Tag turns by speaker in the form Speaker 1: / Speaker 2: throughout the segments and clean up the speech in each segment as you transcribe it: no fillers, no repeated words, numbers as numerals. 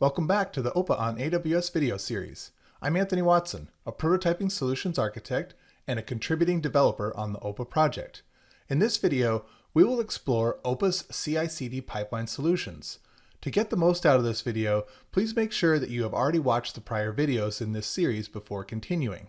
Speaker 1: Welcome back to the OPA on AWS video series. I'm Anthony Watson, a prototyping solutions architect and a contributing developer on the OPA project. In this video, we will explore OPA's CI/CD pipeline solutions. To get the most out of this video, please make sure that you have already watched the prior videos in this series before continuing.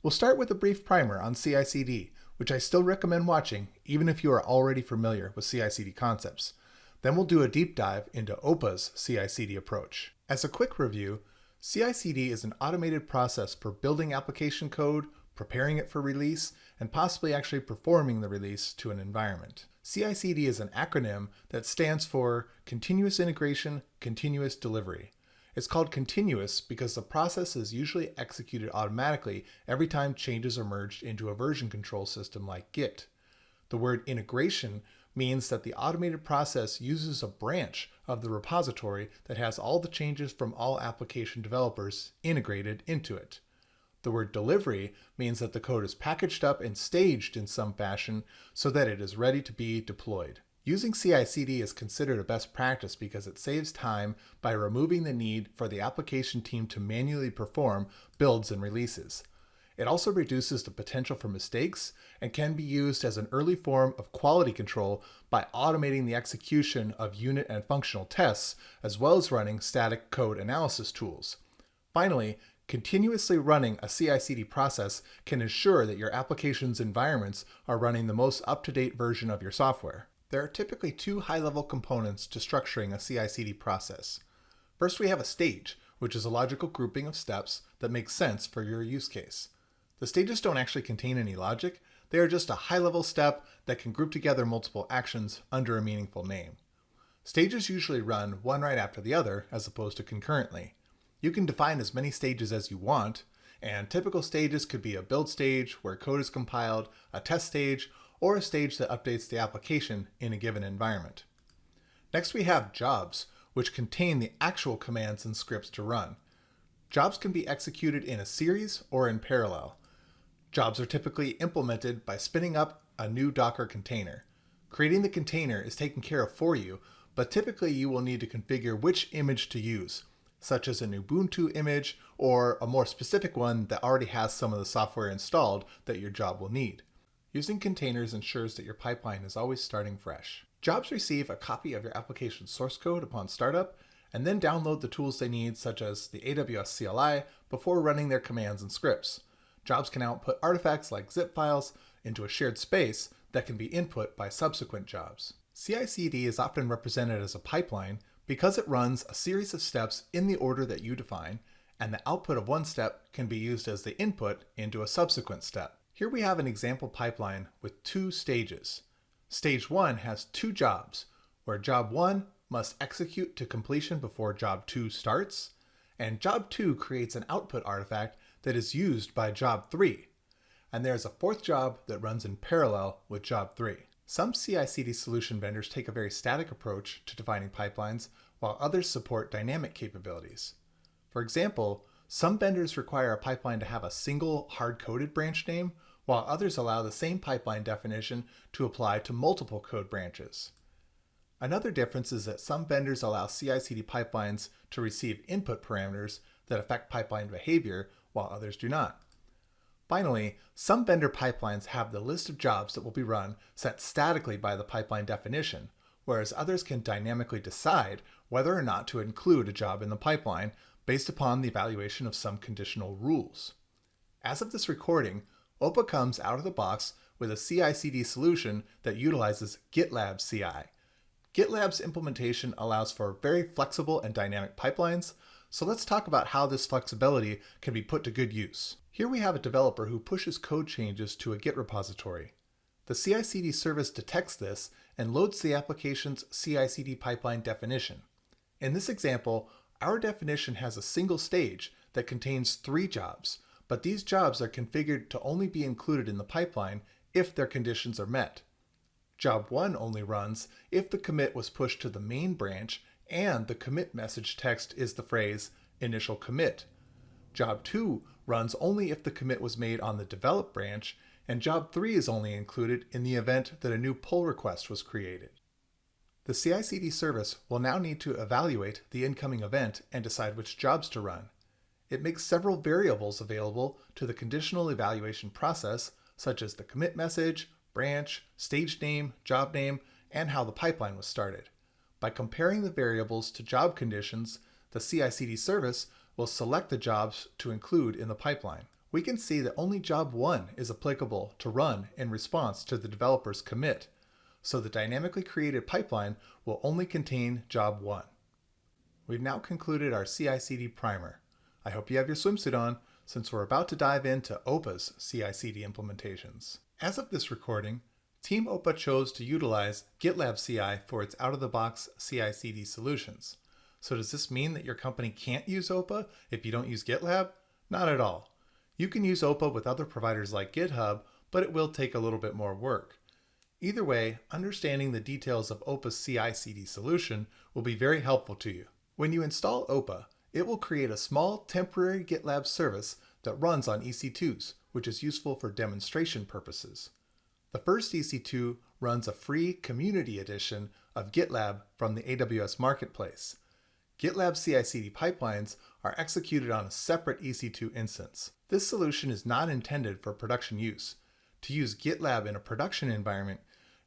Speaker 1: We'll start with a brief primer on CI/CD, which I still recommend watching even if you are already familiar with CI/CD concepts. Then we'll do a deep dive into OPA's CI/CD approach. As a quick review, CI/CD is an automated process for building application code, preparing it for release, and possibly actually performing the release to an environment. CI/CD is an acronym that stands for Continuous Integration, Continuous Delivery. It's called continuous because the process is usually executed automatically every time changes are merged into a version control system like Git. The word integration means that the automated process uses a branch of the repository that has all the changes from all application developers integrated into it. The word delivery means that the code is packaged up and staged in some fashion so that it is ready to be deployed. Using CI/CD is considered a best practice because it saves time by removing the need for the application team to manually perform builds and releases. It also reduces the potential for mistakes and can be used as an early form of quality control by automating the execution of unit and functional tests, as well as running static code analysis tools. Finally, continuously running a CI/CD process can ensure that your application's environments are running the most up-to-date version of your software. There are typically two high-level components to structuring a CI/CD process. First, we have a stage, which is a logical grouping of steps that makes sense for your use case. The stages don't actually contain any logic, they are just a high-level step that can group together multiple actions under a meaningful name. Stages usually run one right after the other as opposed to concurrently. You can define as many stages as you want, and typical stages could be a build stage where code is compiled, a test stage, or a stage that updates the application in a given environment. Next we have jobs, which contain the actual commands and scripts to run. Jobs can be executed in a series or in parallel. Jobs are typically implemented by spinning up a new Docker container. Creating the container is taken care of for you, but typically you will need to configure which image to use, such as an Ubuntu image or a more specific one that already has some of the software installed that your job will need. Using containers ensures that your pipeline is always starting fresh. Jobs receive a copy of your application source code upon startup, and then download the tools they need, such as the AWS CLI, before running their commands and scripts. Jobs can output artifacts like zip files into a shared space that can be input by subsequent jobs. CI/CD is often represented as a pipeline because it runs a series of steps in the order that you define, and the output of one step can be used as the input into a subsequent step. Here we have an example pipeline with two stages. Stage 1 has two jobs, where job 1 must execute to completion before job 2 starts, and job 2 creates an output artifact that is used by job 3. And there's a fourth job that runs in parallel with job 3. Some CI/CD solution vendors take a very static approach to defining pipelines, while others support dynamic capabilities. For example, some vendors require a pipeline to have a single hard-coded branch name, while others allow the same pipeline definition to apply to multiple code branches. Another difference is that some vendors allow CI/CD pipelines to receive input parameters that affect pipeline behavior, while others do not. Finally, some vendor pipelines have the list of jobs that will be run set statically by the pipeline definition, whereas others can dynamically decide whether or not to include a job in the pipeline based upon the evaluation of some conditional rules. As of this recording, OPA comes out of the box with a CI/CD solution that utilizes GitLab CI. GitLab's implementation allows for very flexible and dynamic pipelines, so let's talk about how this flexibility can be put to good use. Here we have a developer who pushes code changes to a Git repository. The CI/CD service detects this and loads the application's CI/CD pipeline definition. In this example, our definition has a single stage that contains 3 jobs, but these jobs are configured to only be included in the pipeline if their conditions are met. Job 1 only runs if the commit was pushed to the main branch and the commit message text is the phrase initial commit. Job 2 runs only if the commit was made on the develop branch, and job 3 is only included in the event that a new pull request was created. The CI/CD service will now need to evaluate the incoming event and decide which jobs to run. It makes several variables available to the conditional evaluation process, such as the commit message, branch, stage name, job name, and how the pipeline was started. By comparing the variables to job conditions, the CI/CD service will select the jobs to include in the pipeline. We can see that only job 1 is applicable to run in response to the developer's commit, so the dynamically created pipeline will only contain job 1. We've now concluded our CI/CD primer. I hope you have your swimsuit on, since we're about to dive into OPA's CI/CD implementations. As of this recording, Team OPA chose to utilize GitLab CI for its out-of-the-box CI/CD solutions. So does this mean that your company can't use OPA if you don't use GitLab? Not at all. You can use OPA with other providers like GitHub, but it will take a little bit more work. Either way, understanding the details of OPA's CI/CD solution will be very helpful to you. When you install OPA, it will create a small temporary GitLab service that runs on EC2s, which is useful for demonstration purposes. The first EC2 runs a free community edition of GitLab from the AWS Marketplace. GitLab CI/CD pipelines are executed on a separate EC2 instance. This solution is not intended for production use. To use GitLab in a production environment,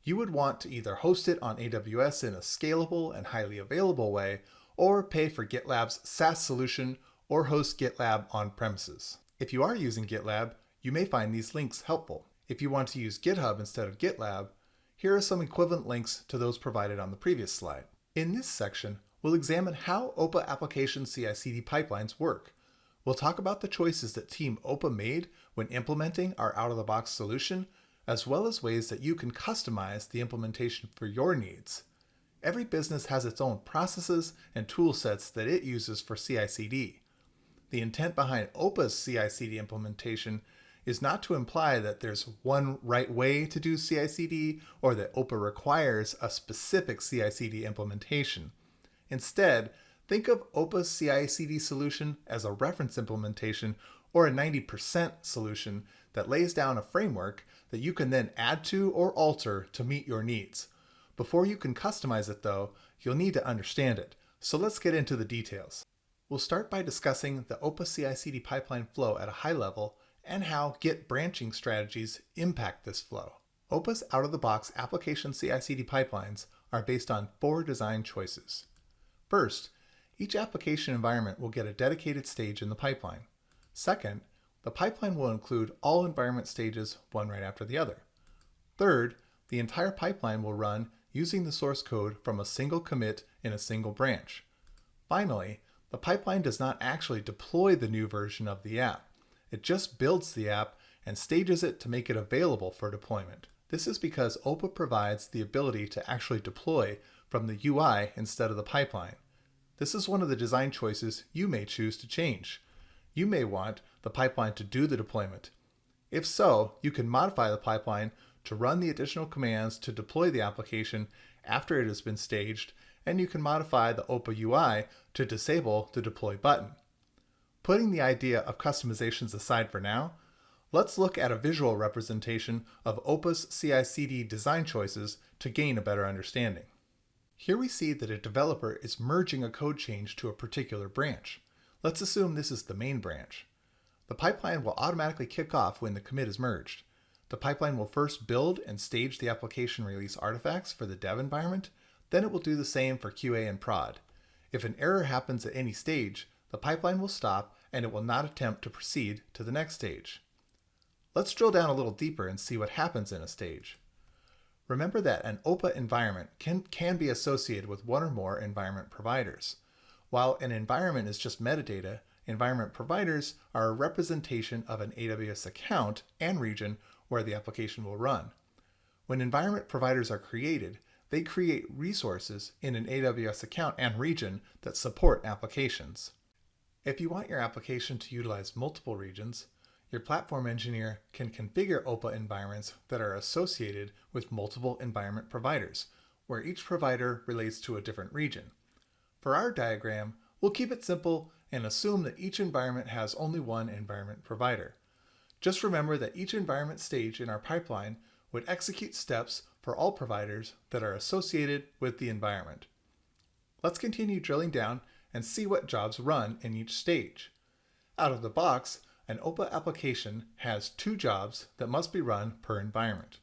Speaker 1: you would want to either host it on AWS in a scalable and highly available way, or pay for GitLab's SaaS solution or host GitLab on premises. If you are using GitLab, you may find these links helpful. If you want to use GitHub instead of GitLab, here are some equivalent links to those provided on the previous slide. In this section, we'll examine how OPA application CI/CD pipelines work. We'll talk about the choices that Team OPA made when implementing our out-of-the-box solution, as well as ways that you can customize the implementation for your needs. Every business has its own processes and tool sets that it uses for CI/CD. The intent behind OPA's CI/CD implementation is not to imply that there's one right way to do CI/CD or that OPA requires a specific CI/CD implementation. Instead, think of OPA's CI/CD solution as a reference implementation or a 90% solution that lays down a framework that you can then add to or alter to meet your needs. Before you can customize it though, you'll need to understand it. So let's get into the details. We'll start by discussing the OPA CI/CD pipeline flow at a high level and how Git branching strategies impact this flow. OPA's out-of-the-box application CI/CD pipelines are based on 4 design choices. First, each application environment will get a dedicated stage in the pipeline. Second, the pipeline will include all environment stages, one right after the other. Third, the entire pipeline will run using the source code from a single commit in a single branch. Finally, the pipeline does not actually deploy the new version of the app. It just builds the app and stages it to make it available for deployment. This is because OPA provides the ability to actually deploy from the UI instead of the pipeline. This is one of the design choices you may choose to change. You may want the pipeline to do the deployment. If so, you can modify the pipeline to run the additional commands to deploy the application after it has been staged, and you can modify the OPA UI to disable the deploy button. Putting the idea of customizations aside for now, let's look at a visual representation of OPA's CI/CD design choices to gain a better understanding. Here we see that a developer is merging a code change to a particular branch. Let's assume this is the main branch. The pipeline will automatically kick off when the commit is merged. The pipeline will first build and stage the application release artifacts for the dev environment, then it will do the same for QA and prod. If an error happens at any stage, the pipeline will stop and it will not attempt to proceed to the next stage. Let's drill down a little deeper and see what happens in a stage. Remember that an OPA environment can be associated with one or more environment providers. While an environment is just metadata, environment providers are a representation of an AWS account and region where the application will run. When environment providers are created, they create resources in an AWS account and region that support applications. If you want your application to utilize multiple regions, your platform engineer can configure OPA environments that are associated with multiple environment providers, where each provider relates to a different region. For our diagram, we'll keep it simple and assume that each environment has only one environment provider. Just remember that each environment stage in our pipeline would execute steps for all providers that are associated with the environment. Let's continue drilling down and see what jobs run in each stage. Out of the box, an OPA application has 2 jobs that must be run per environment.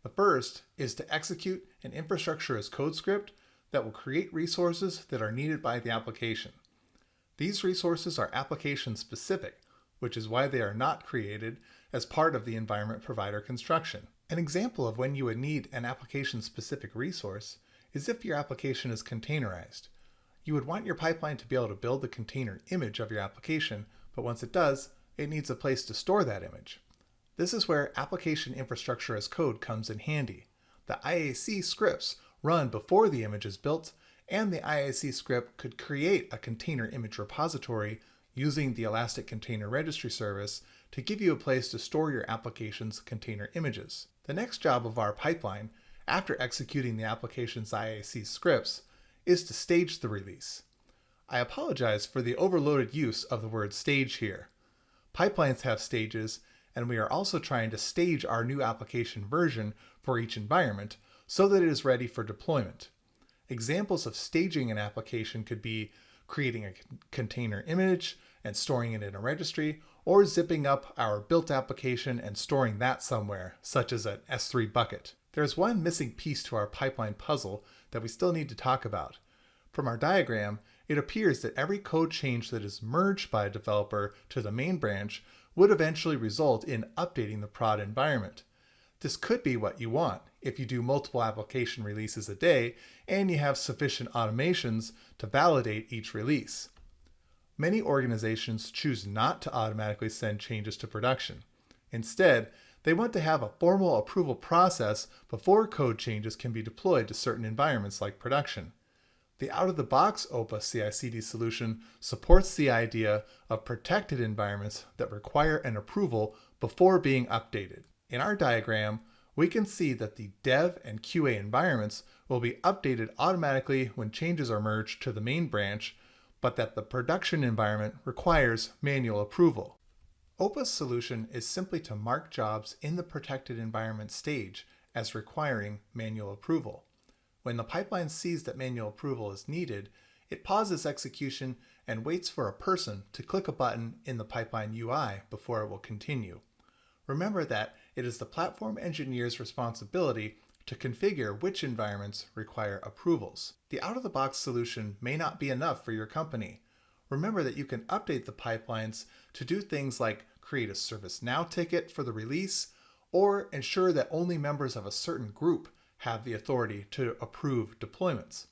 Speaker 1: The first is to execute an infrastructure as code script that will create resources that are needed by the application. These resources are application specific, which is why they are not created as part of the environment provider construction. An example of when you would need an application specific resource is if your application is containerized. You would want your pipeline to be able to build the container image of your application, but once it does, it needs a place to store that image. This is where application infrastructure as code comes in handy. The IAC scripts run before the image is built, and the IAC script could create a container image repository using the Elastic Container Registry service to give you a place to store your application's container images. The next job of our pipeline, after executing the application's IAC scripts, is to stage the release. I apologize for the overloaded use of the word stage here. Pipelines have stages, and we are also trying to stage our new application version for each environment so that it is ready for deployment. Examples of staging an application could be creating a container image and storing it in a registry, or zipping up our built application and storing that somewhere, such as an S3 bucket. There's one missing piece to our pipeline puzzle that we still need to talk about. From our diagram, it appears that every code change that is merged by a developer to the main branch would eventually result in updating the prod environment. This could be what you want if you do multiple application releases a day and you have sufficient automations to validate each release. Many organizations choose not to automatically send changes to production. Instead, they want to have a formal approval process before code changes can be deployed to certain environments like production. The out-of-the-box OPA CI/CD solution supports the idea of protected environments that require an approval before being updated. In our diagram, we can see that the dev and QA environments will be updated automatically when changes are merged to the main branch, but that the production environment requires manual approval. OPA's solution is simply to mark jobs in the protected environment stage as requiring manual approval. When the pipeline sees that manual approval is needed, it pauses execution and waits for a person to click a button in the pipeline UI before it will continue. Remember that it is the platform engineer's responsibility to configure which environments require approvals. The out-of-the-box solution may not be enough for your company. Remember that you can update the pipelines to do things like create a ServiceNow ticket for the release, or ensure that only members of a certain group have the authority to approve deployments.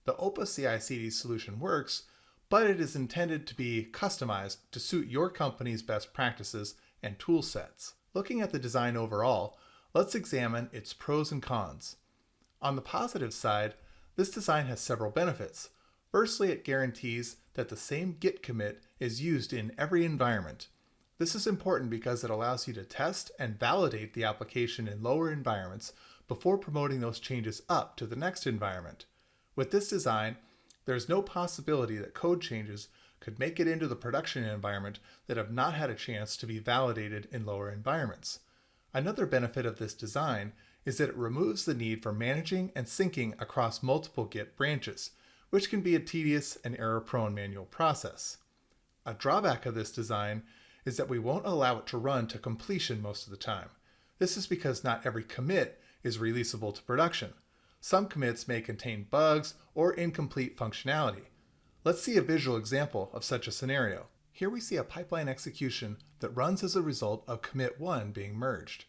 Speaker 1: The OPA CI/CD solution works, but it is intended to be customized to suit your company's best practices and tool sets. Looking at the design overall, let's examine its pros and cons. On the positive side, this design has several benefits. Firstly, it guarantees that the same Git commit is used in every environment. This is important because it allows you to test and validate the application in lower environments before promoting those changes up to the next environment. With this design, there is no possibility that code changes could make it into the production environment that have not had a chance to be validated in lower environments. Another benefit of this design is that it removes the need for managing and syncing across multiple Git branches, which can be a tedious and error-prone manual process. A drawback of this design is that we won't allow it to run to completion most of the time. This is because not every commit is releasable to production. Some commits may contain bugs or incomplete functionality. Let's see a visual example of such a scenario. Here we see a pipeline execution that runs as a result of commit 1 being merged.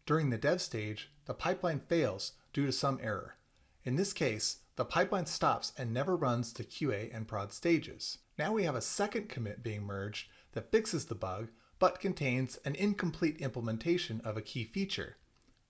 Speaker 1: During the dev stage, the pipeline fails due to some error. In this case, the pipeline stops and never runs to QA and prod stages. Now we have a second commit being merged that fixes the bug, but contains an incomplete implementation of a key feature.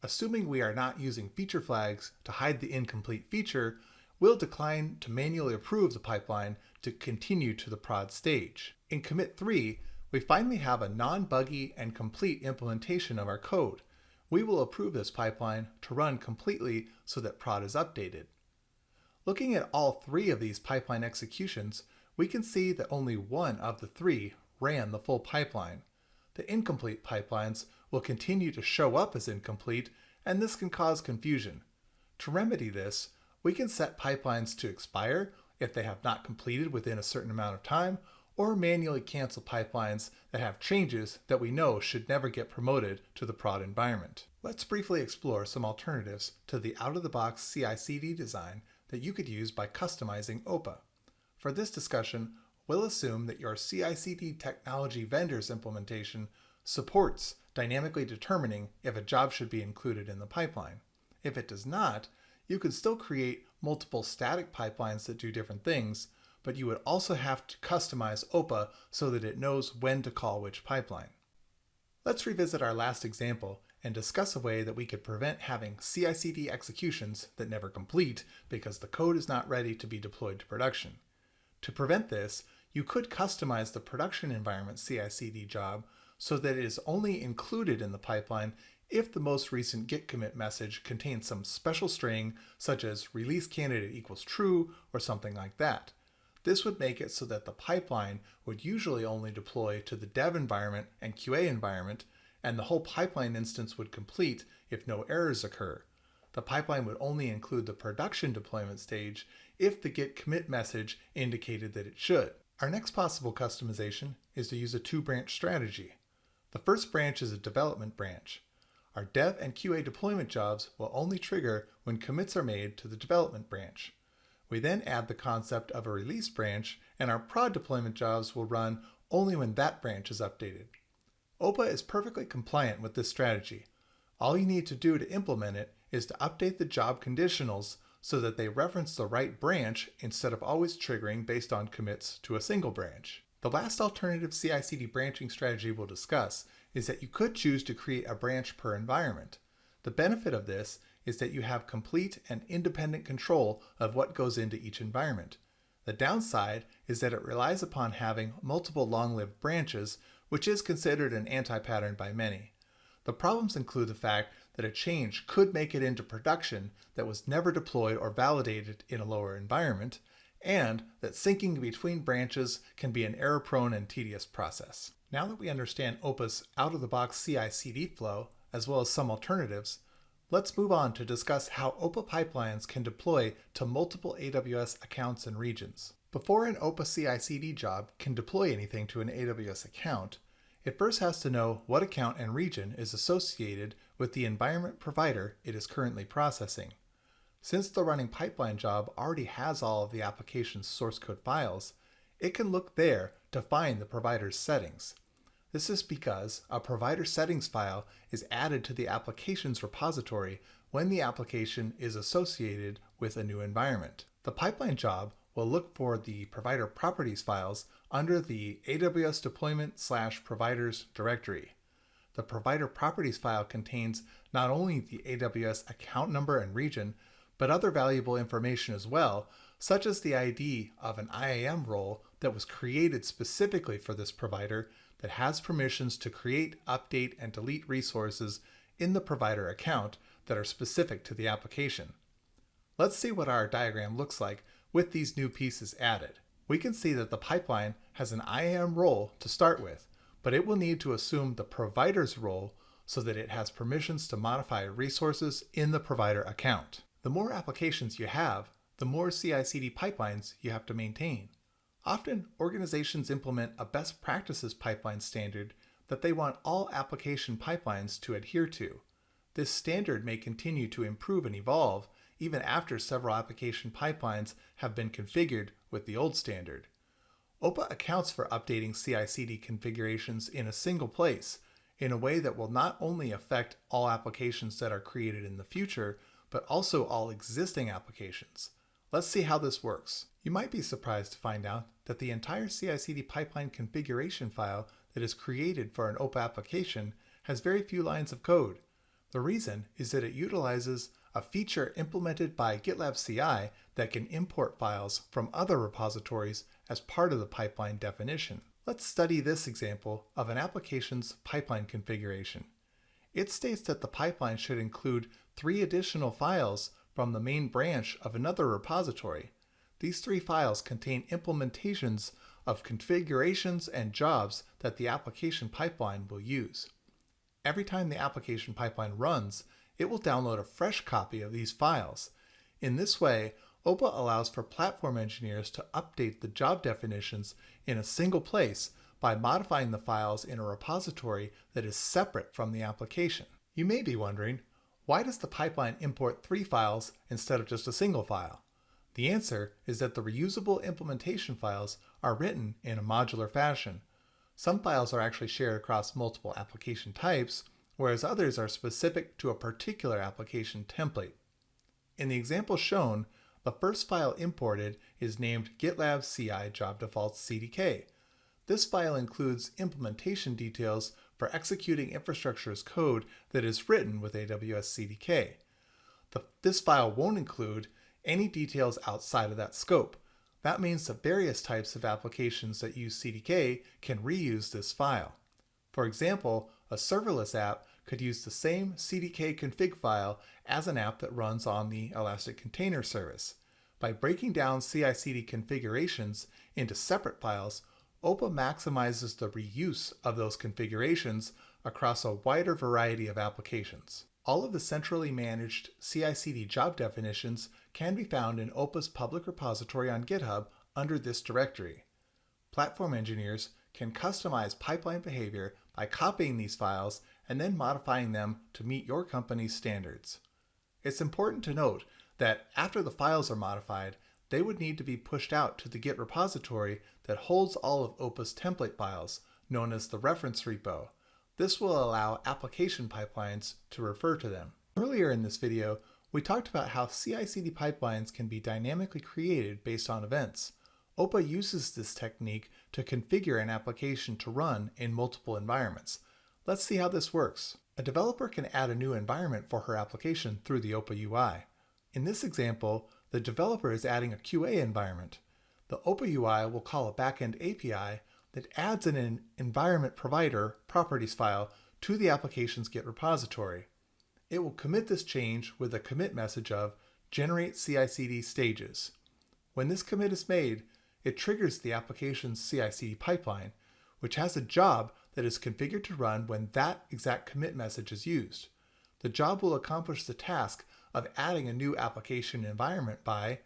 Speaker 1: Assuming we are not using feature flags to hide the incomplete feature, we'll decline to manually approve the pipeline to continue to the prod stage. In commit 3, we finally have a non-buggy and complete implementation of our code. We will approve this pipeline to run completely so that prod is updated. Looking at all 3 of these pipeline executions, we can see that only one of the 3 ran the full pipeline. The incomplete pipelines will continue to show up as incomplete and this can cause confusion. To remedy this, we can set pipelines to expire if they have not completed within a certain amount of time, or manually cancel pipelines that have changes that we know should never get promoted to the prod environment. Let's briefly explore some alternatives to the out-of-the-box CI/CD design that you could use by customizing OPA. For this discussion, we'll assume that your CI/CD technology vendor's implementation supports dynamically determining if a job should be included in the pipeline. If it does not, you could still create multiple static pipelines that do different things, but you would also have to customize OPA so that it knows when to call which pipeline. Let's revisit our last example and discuss a way that we could prevent having CI/CD executions that never complete because the code is not ready to be deployed to production. To prevent this, you could customize the production environment CI/CD job so that it is only included in the pipeline if the most recent git commit message contains some special string such as release candidate equals true or something like that. This would make it so that the pipeline would usually only deploy to the dev environment and QA environment, and the whole pipeline instance would complete if no errors occur. The pipeline would only include the production deployment stage if the git commit message indicated that it should. Our next possible customization is to use a two-branch strategy. The first branch is a development branch. Our dev and QA deployment jobs will only trigger when commits are made to the development branch. We then add the concept of a release branch, and our prod deployment jobs will run only when that branch is updated. OPA is perfectly compliant with this strategy. All you need to do to implement it is to update the job conditionals so that they reference the right branch instead of always triggering based on commits to a single branch. The last alternative CI/CD branching strategy we'll discuss is that you could choose to create a branch per environment. The benefit of this is that you have complete and independent control of what goes into each environment. The downside is that it relies upon having multiple long-lived branches, which is considered an anti-pattern by many. The problems include the fact that a change could make it into production that was never deployed or validated in a lower environment, and that syncing between branches can be an error-prone and tedious process. Now that we understand OPA's out-of-the-box CI/CD flow, as well as some alternatives, let's move on to discuss how OPA pipelines can deploy to multiple AWS accounts and regions. Before an OPA CI/CD job can deploy anything to an AWS account, it first has to know what account and region is associated with the environment provider it is currently processing. Since the running pipeline job already has all of the application's source code files, it can look there to find the provider's settings. This is because a provider settings file is added to the application's repository when the application is associated with a new environment. The pipeline job will look for the provider properties files under the AWS deployment/providers directory. The provider properties file contains not only the AWS account number and region, but other valuable information as well, such as the ID of an IAM role that was created specifically for this provider that has permissions to create, update, and delete resources in the provider account that are specific to the application. Let's see what our diagram looks like with these new pieces added. We can see that the pipeline has an IAM role to start with, but it will need to assume the provider's role so that it has permissions to modify resources in the provider account. The more applications you have, the more CI/CD pipelines you have to maintain. Often, organizations implement a best practices pipeline standard that they want all application pipelines to adhere to. This standard may continue to improve and evolve even after several application pipelines have been configured with the old standard. OPA accounts for updating CI/CD configurations in a single place in a way that will not only affect all applications that are created in the future, but also all existing applications. Let's see how this works. You might be surprised to find out that the entire CI/CD pipeline configuration file that is created for an OPA application has very few lines of code. The reason is that it utilizes a feature implemented by GitLab CI that can import files from other repositories as part of the pipeline definition. Let's study this example of an application's pipeline configuration. It states that the pipeline should include 3 additional files from the main branch of another repository. These 3 files contain implementations of configurations and jobs that the application pipeline will use. Every time the application pipeline runs, it will download a fresh copy of these files. In this way, OPA allows for platform engineers to update the job definitions in a single place by modifying the files in a repository that is separate from the application. You may be wondering, why does the pipeline import 3 files instead of just a single file? The answer is that the reusable implementation files are written in a modular fashion. Some files are actually shared across multiple application types, whereas others are specific to a particular application template. In the example shown, the first file imported is named GitLab CI Job Defaults CDK. This file includes implementation details for executing infrastructure as code that is written with AWS CDK. This file won't include any details outside of that scope. That means that various types of applications that use CDK can reuse this file. For example, a serverless app could use the same CDK config file as an app that runs on the Elastic Container Service. By breaking down CI/CD configurations into separate files, OPA maximizes the reuse of those configurations across a wider variety of applications. All of the centrally managed CI/CD job definitions can be found in OPA's public repository on GitHub under this directory. Platform engineers can customize pipeline behavior by copying these files and then modifying them to meet your company's standards. It's important to note that after the files are modified, they would need to be pushed out to the Git repository that holds all of OPA's template files, known as the reference repo. This will allow application pipelines to refer to them. Earlier in this video, we talked about how CI/CD pipelines can be dynamically created based on events. OPA uses this technique to configure an application to run in multiple environments. Let's see how this works. A developer can add a new environment for her application through the OPA UI. In this example, the developer is adding a QA environment. The OPA UI will call a backend API that adds an environment provider properties file to the application's Git repository. It will commit this change with a commit message of generate CI/CD stages. When this commit is made, it triggers the application's CI/CD pipeline, which has a job that is configured to run when that exact commit message is used. The job will accomplish the task of adding a new application environment by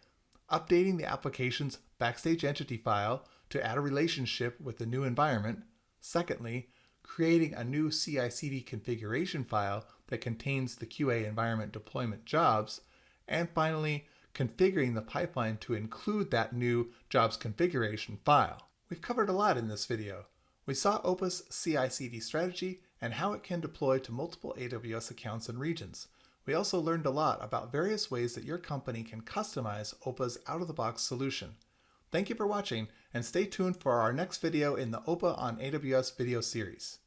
Speaker 1: updating the application's backstage entity file to add a relationship with the new environment. Secondly, creating a new CI/CD configuration file that contains the QA environment deployment jobs. And finally, configuring the pipeline to include that new jobs configuration file. We've covered a lot in this video. We saw OPA's CI/CD strategy and how it can deploy to multiple AWS accounts and regions. We also learned a lot about various ways that your company can customize OPA's out-of-the-box solution. Thank you for watching, and stay tuned for our next video in the OPA on AWS video series.